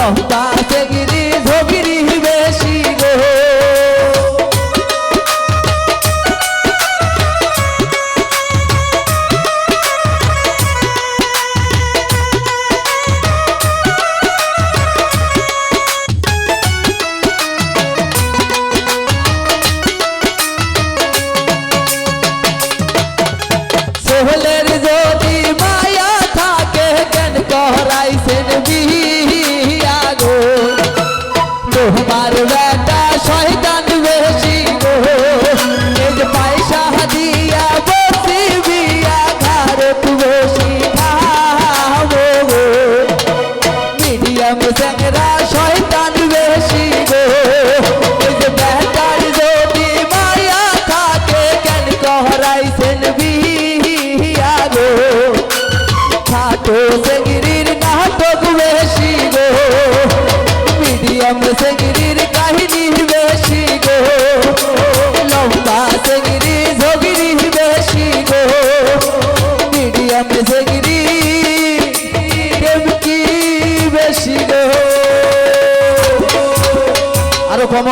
লম্বা সেগিরি ঝগিরি বেশি গো সোহলের যদি মায়া থাকে কেন করাইছেন বিয়া গো তোমার বেটা শয়তান বেশি গো এই যে পয়সা দিয়া বসি বিয়া ঘরত বসি খাবো গো মিডিয়াম চ্যাংরা শয়তান বেশি গো এই যে বেটার যদি মায়া থাকে কেন করাইছেন বিয়া গো খাটো সেগিরির নাটক বেশি গো মিডিয়াম সেগিরির কাহিনী বেশি গো লম্বা সেগিরি ঝগিরি বেশি গো মিডিয়াম সেগিরি কি বেশি গো আরো কম